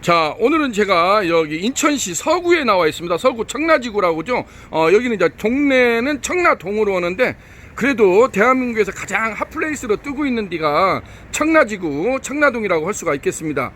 자, 오늘은 제가 여기 인천시 서구에 나와 있습니다. 서구 청라지구라고죠. 여기는 이제 동네는 청라동으로 오는데, 그래도 대한민국에서 가장 핫플레이스로 뜨고 있는 데가 청라지구, 청라동이라고 할 수가 있겠습니다.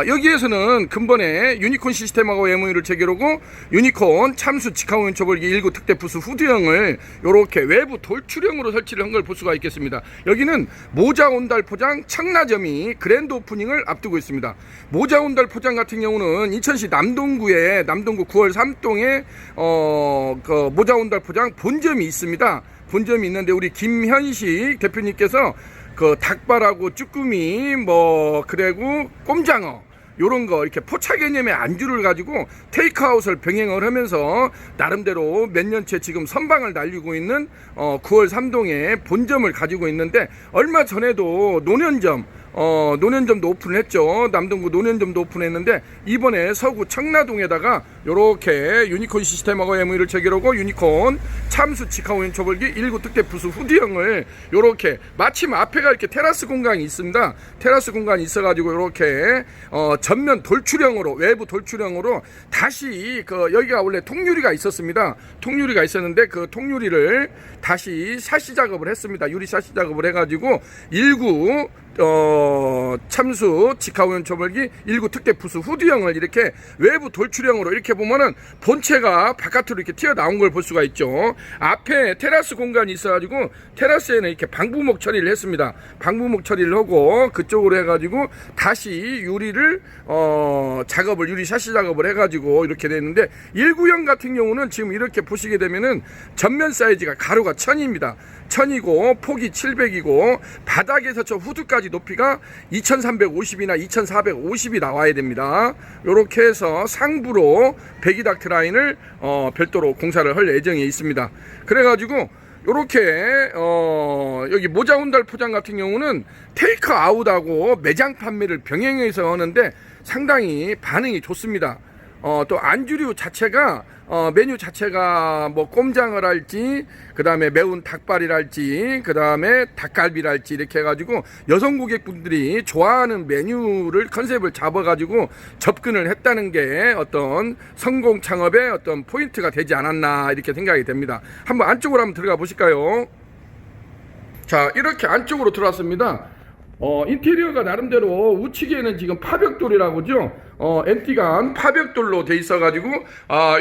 여기에서는 근본에 유니콘 시스템하고 MOU를 체결하고 유니콘 참수 직항우연 처벌기 1구 특대 부수 후드형을 이렇게 외부 돌출형으로 설치를 한 걸 볼 수가 있겠습니다. 여기는 모자 온달 포장 청라점이 그랜드 오프닝을 앞두고 있습니다. 모자 온달 포장 같은 경우는 인천시 남동구 9월 3동에 그 모자 온달 포장 본점이 있습니다. 본점이 있는데 우리 김현식 대표님께서 그 닭발하고 쭈꾸미 그리고 꼼장어 요런 거 이렇게 포차 개념의 안주를 가지고 테이크아웃을 병행을 하면서 나름대로 몇 년째 지금 선방을 날리고 있는 9월 3동에 본점을 가지고 있는데, 얼마 전에도 노년점도 오픈을 했죠. 남동구 노년점도 오픈했는데, 이번에 서구 청라동에다가 요렇게 유니콘 시스템하고 MOU를 체결하고 유니콘 참수 직항우연 처벌기 1구 특대 부수 후드형을 요렇게, 마침 앞에가 이렇게 테라스 공간이 있습니다. 테라스 공간이 있어가지고 요렇게 전면 돌출형으로, 외부 돌출형으로 다시 여기가 원래 통유리가 있었습니다. 통유리가 있었는데 그 통유리를 다시 샤시 작업을 했습니다. 유리 샤시 작업을 해가지고 1구 참수 직항우연 처벌기 1구 특대 부수 후드형을 이렇게 외부 돌출형으로, 이렇게 보면은 본체가 바깥으로 이렇게 튀어나온 걸 볼 수가 있죠. 앞에 테라스 공간이 있어가지고 테라스에는 이렇게 방부목 처리를 했습니다. 방부목 처리를 하고 그쪽으로 해가지고 다시 유리를 유리 샤시 작업을 해가지고 이렇게 됐는데, 1구형 같은 경우는 지금 이렇게 보시게 되면은 전면 사이즈가 가로가 1000입니다. 1000이고 폭이 700이고 바닥에서 저 후드까지 높이가 2350이나 2450이 나와야 됩니다. 요렇게 해서 상부로 배기닥트 라인을 별도로 공사를 할 예정에 있습니다. 그래가지고 요렇게 여기 모자 온달 포장 같은 경우는 테이크 아웃하고 매장 판매를 병행해서 하는데 상당히 반응이 좋습니다. 또 안주류 자체가 메뉴 자체가 꼼장을 할지, 그 다음에 매운 닭발이랄지, 그 다음에 닭갈비랄지 이렇게 해가지고 여성 고객분들이 좋아하는 메뉴를 컨셉을 잡아가지고 접근을 했다는 게 어떤 성공 창업의 어떤 포인트가 되지 않았나 이렇게 생각이 됩니다. 한번 안쪽으로 한번 들어가 보실까요? 자, 이렇게 안쪽으로 들어왔습니다. 인테리어가 나름대로 우측에는 지금 파벽돌이라고죠. 엠티간 파벽돌로 돼 있어가지고,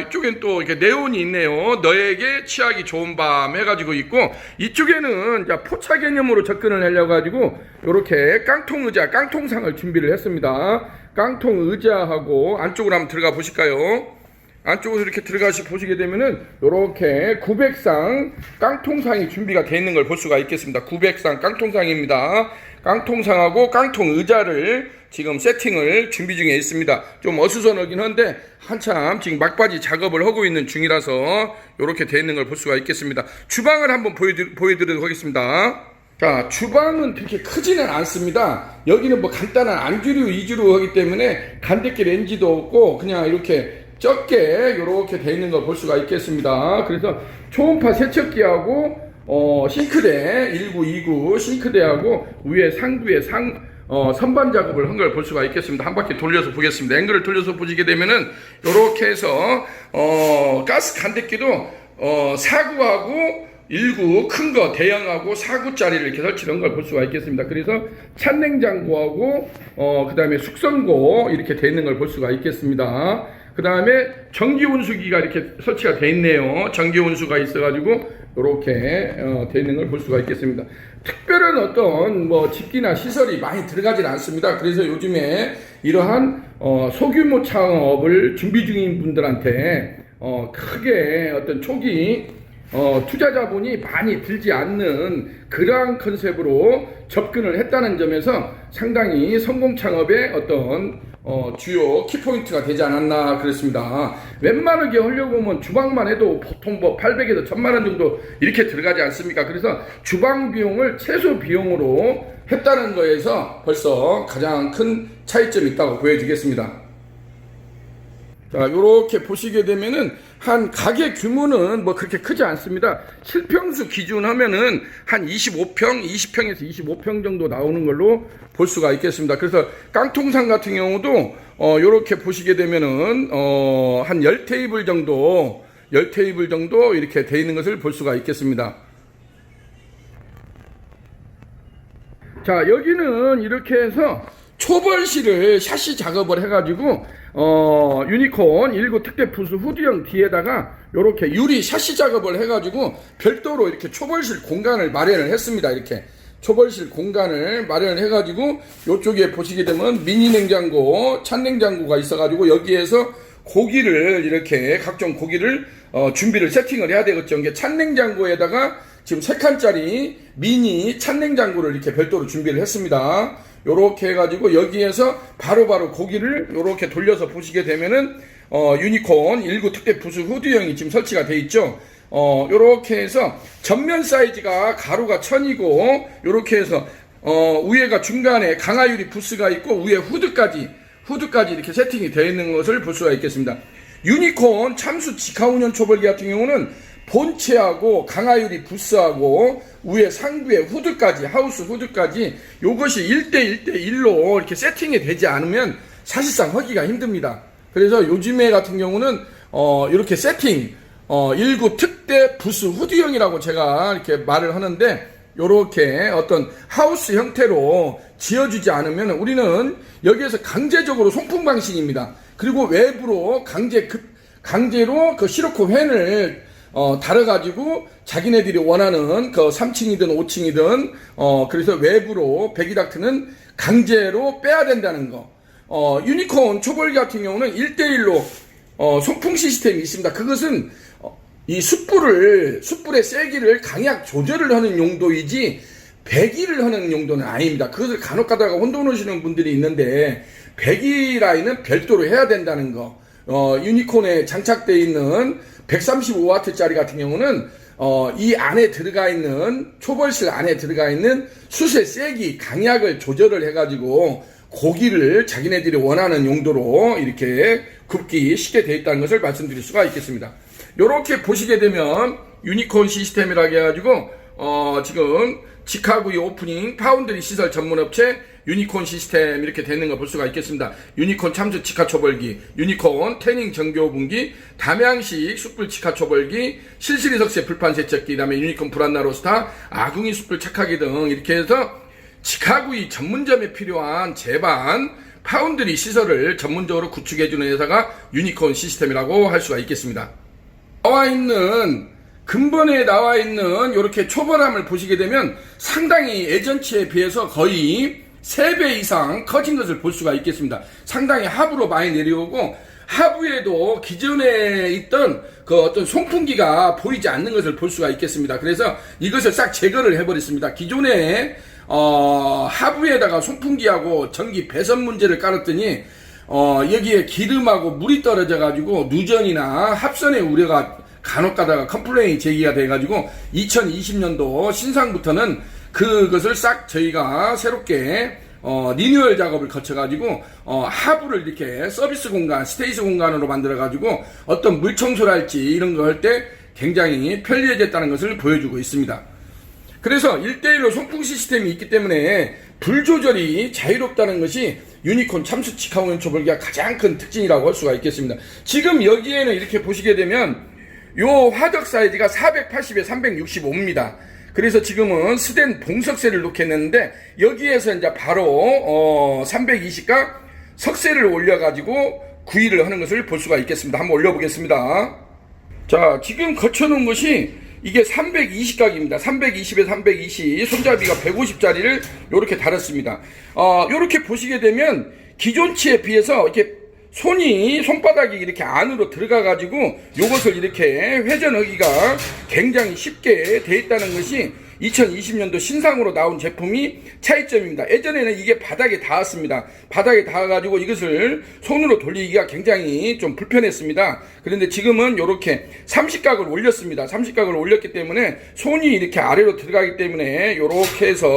이쪽엔 또 이렇게 네온이 있네요. 너에게 취하기 좋은 밤 해가지고 있고, 이쪽에는 포차 개념으로 접근을 하려고 가지고 요렇게 깡통 의자, 깡통상을 준비를 했습니다. 깡통 의자하고 안쪽으로 한번 들어가 보실까요? 안쪽으로 이렇게 보시게 되면은 요렇게 900상 깡통상이 준비가 되어 있는 걸 볼 수가 있겠습니다. 900상 깡통상입니다. 깡통상하고 깡통 의자를 지금 세팅을 준비 중에 있습니다. 좀 어수선하긴 한데 한참 지금 막바지 작업을 하고 있는 중이라서 이렇게 되어 있는 걸 볼 수가 있겠습니다. 주방을 한번 보여드리도록 하겠습니다. 자, 주방은 그렇게 크지는 않습니다. 여기는 간단한 안주류 위주로 하기 때문에 간대길 렌지도 없고 그냥 이렇게 적게 이렇게 되어 있는 걸 볼 수가 있겠습니다. 그래서 초음파 세척기하고 싱크대 1구, 2구 싱크대하고 위에 상부에 선반 작업을 한 걸 볼 수가 있겠습니다. 한 바퀴 돌려서 보겠습니다. 앵글을 돌려서 보시게 되면은 이렇게 해서 가스 간대기도 4구하고 1구 큰 거 대형하고 4구짜리를 이렇게 설치한 걸 볼 수가 있겠습니다. 그래서 찬냉장고하고 그 다음에 숙성고 이렇게 되어 있는 걸 볼 수가 있겠습니다. 그 다음에 전기온수기가 이렇게 설치가 되어 있네요. 전기온수가 있어가지고 이렇게 되어 있는 걸 볼 수가 있겠습니다. 특별한 어떤 집기나 시설이 많이 들어가진 않습니다. 그래서 요즘에 이러한 소규모 창업을 준비 중인 분들한테 크게 어떤 초기 투자 자본이 많이 들지 않는 그러한 컨셉으로 접근을 했다는 점에서 상당히 성공 창업의 어떤 주요 키포인트가 되지 않았나 그렇습니다. 웬만하게 하려고 하면 주방만 해도 보통 800에서 1000만원 정도 이렇게 들어가지 않습니까? 그래서 주방 비용을 최소 비용으로 했다는 거에서 벌써 가장 큰 차이점이 있다고 보여지겠습니다. 자, 요렇게 보시게 되면은 한 가게 규모는 그렇게 크지 않습니다. 실평수 기준 하면은 한 25평, 20평에서 25평 정도 나오는 걸로 볼 수가 있겠습니다. 그래서 깡통상 같은 경우도 요렇게 보시게 되면은 한 10테이블 정도 이렇게 돼 있는 것을 볼 수가 있겠습니다. 자, 여기는 이렇게 해서 초벌실을 샤시 작업을 해가지고 유니콘 19 특대 푸스 후드형 뒤에다가 요렇게 유리 샤시 작업을 해가지고 별도로 이렇게 초벌실 공간을 마련을 했습니다. 이렇게 초벌실 공간을 마련을 해가지고 요쪽에 보시게 되면 미니 냉장고, 찬 냉장고가 있어가지고 여기에서 고기를 이렇게 각종 고기를 준비를 세팅을 해야 되겠죠. 이게 찬 냉장고에다가 지금 3칸짜리 미니 찬 냉장고를 이렇게 별도로 준비를 했습니다. 요렇게 해가지고 여기에서 바로바로 고기를 요렇게 돌려서 보시게 되면은 유니콘 19 특대 부스 후드형이 지금 설치가 돼 있죠. 요렇게 해서 전면 사이즈가 가로가 1000이고 요렇게 해서 위에가 중간에 강화유리 부스가 있고 위에 후드까지 이렇게 세팅이 되어 있는 것을 볼 수가 있겠습니다. 유니콘 참수 직하운전 초벌기 같은 경우는 본체하고 강화유리 부스하고 위에 상부에 후드까지 하우스 후드까지 요것이 1대1로 이렇게 세팅이 되지 않으면 사실상 하기가 힘듭니다. 그래서 요즘에 같은 경우는 이렇게 세팅 19 특대 부스 후드형이라고 제가 이렇게 말을 하는데 요렇게 어떤 하우스 형태로 지어주지 않으면 우리는 여기에서 강제적으로 송풍 방식입니다. 그리고 외부로 강제로 그 시로코 팬을 달아가지고 자기네들이 원하는 그 3층이든 5층이든 그래서 외부로 배기닥트는 강제로 빼야 된다는 거. 유니콘 초벌기 같은 경우는 1대1로 송풍 시스템이 있습니다. 그것은 이 숯불의 세기를 강약 조절을 하는 용도이지 배기를 하는 용도는 아닙니다. 그것을 간혹 가다가 혼돈 오시는 분들이 있는데 배기 라인은 별도로 해야 된다는 거. 유니콘에 장착되어 있는 135W짜리 같은 경우는 이 안에 들어가 있는 초벌실 안에 들어가 있는 숯의 세기 강약을 조절을 해가지고 고기를 자기네들이 원하는 용도로 이렇게 굽기 쉽게 되어 있다는 것을 말씀드릴 수가 있겠습니다. 요렇게 보시게 되면 유니콘 시스템이라 해가지고 지금 직하구이 오프닝 파운드리 시설 전문업체 유니콘 시스템 이렇게 되는 거 볼 수가 있겠습니다. 유니콘 참수 직화 초벌기, 유니콘 태닝 정교분기, 담양식 숯불 직화 초벌기, 실시리 석쇠 불판 세척기, 그다음에 유니콘 브란나 로스타, 아궁이 숯불 착하기 등 이렇게 해서 직화구이 전문점에 필요한 제반 파운드리 시설을 전문적으로 구축해주는 회사가 유니콘 시스템이라고 할 수가 있겠습니다. 근본에 나와 있는 이렇게 초벌함을 보시게 되면 상당히 예전치에 비해서 거의 3배 이상 커진 것을 볼 수가 있겠습니다. 상당히 하부로 많이 내려오고 하부에도 기존에 있던 그 어떤 송풍기가 보이지 않는 것을 볼 수가 있겠습니다. 그래서 이것을 싹 제거를 해버렸습니다. 기존에 하부에다가 송풍기하고 전기 배선 문제를 깔았더니 여기에 기름하고 물이 떨어져 가지고 누전이나 합선의 우려가 간혹 가다가 컴플레인이 제기가 돼 가지고 2020년도 신상부터는 그것을 싹 저희가 새롭게 리뉴얼 작업을 거쳐 가지고 하부를 이렇게 서비스 공간, 스테이스 공간으로 만들어 가지고 어떤 물 청소를 할지 이런 거 할 때 굉장히 편리해졌다는 것을 보여주고 있습니다. 그래서 1대1로 송풍 시스템이 있기 때문에 불 조절이 자유롭다는 것이 유니콘 참수 직하운전 초벌기가 가장 큰 특징이라고 할 수가 있겠습니다. 지금 여기에는 이렇게 보시게 되면 요 화덕 사이즈가 480에 365입니다. 그래서 지금은 스댄 봉석쇠를 놓겠는데 여기에서 이제 바로 320가 석쇠를 올려가지고 구이를 하는 것을 볼 수가 있겠습니다. 한번 올려보겠습니다. 자, 지금 거쳐놓은 것이 이게 320각입니다. 320에 320, 손잡이가 150짜리를 이렇게 달았습니다. 이렇게 보시게 되면 기존치에 비해서 이렇게 손바닥이 이렇게 안으로 들어가가지고 요것을 이렇게 회전하기가 굉장히 쉽게 돼 있다는 것이 2020년도 신상으로 나온 제품이 차이점입니다. 예전에는 이게 바닥에 닿았습니다. 바닥에 닿아가지고 이것을 손으로 돌리기가 굉장히 좀 불편했습니다. 그런데 지금은 이렇게 30각을 올렸습니다. 30각을 올렸기 때문에 손이 이렇게 아래로 들어가기 때문에 이렇게 해서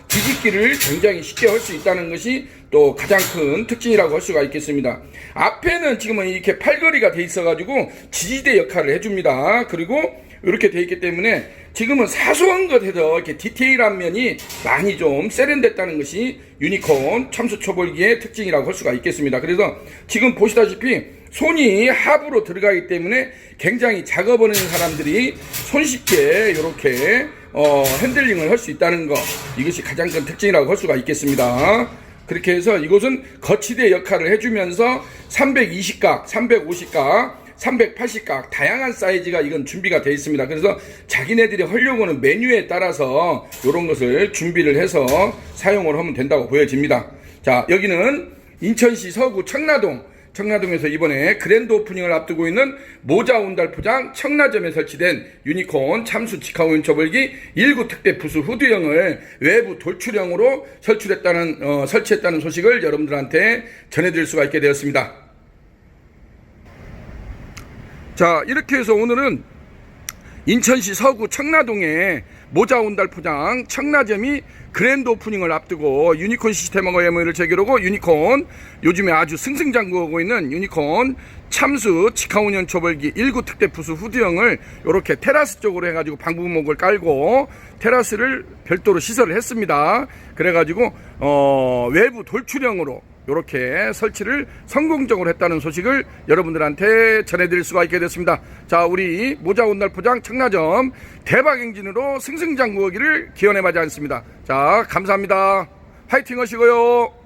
뒤집기를 굉장히 쉽게 할 수 있다는 것이 또 가장 큰 특징이라고 할 수가 있겠습니다. 앞에는 지금은 이렇게 팔걸이가 돼 있어 가지고 지지대 역할을 해줍니다. 그리고 이렇게 돼 있기 때문에 지금은 사소한 것에서 이렇게 디테일한 면이 많이 좀 세련됐다는 것이 유니콘 참수 초벌기의 특징이라고 할 수가 있겠습니다. 그래서 지금 보시다시피 손이 하부로 들어가기 때문에 굉장히 작업하는 사람들이 손쉽게 이렇게 핸들링을 할 수 있다는 것, 이것이 가장 큰 특징이라고 할 수가 있겠습니다. 그렇게 해서 이것은 거치대 역할을 해주면서 320각, 350각, 380각 다양한 사이즈가 이건 준비가 되어 있습니다. 그래서 자기네들이 하려고 하는 메뉴에 따라서 이런 것을 준비를 해서 사용을 하면 된다고 보여집니다. 자, 여기는 인천시 서구 청라동에서 이번에 그랜드 오프닝을 앞두고 있는 모자 온달 포장 청라점에 설치된 유니콘 참수 직화오염 초벌기 1구 특대 부수 후드형을 외부 돌출형으로 설치했다는 소식을 여러분들한테 전해드릴 수가 있게 되었습니다. 자, 이렇게 해서 오늘은 인천시 서구 청라동에 모자 온달 포장 청라점이 그랜드 오프닝을 앞두고 유니콘 시스템하고 MOU를 체결하고 유니콘 요즘에 아주 승승장구하고 있는 유니콘 참수 직화온연 초벌기 1구 특대 부수 후드형을 이렇게 테라스 쪽으로 해가지고 방부목을 깔고 테라스를 별도로 시설을 했습니다. 그래가지고 외부 돌출형으로 이렇게 설치를 성공적으로 했다는 소식을 여러분들한테 전해드릴 수가 있게 됐습니다. 자, 우리 모자 온달 포장 청라점 대박 행진으로 승승장구하기를 기원해마지 않습니다. 자, 감사합니다. 화이팅 하시고요.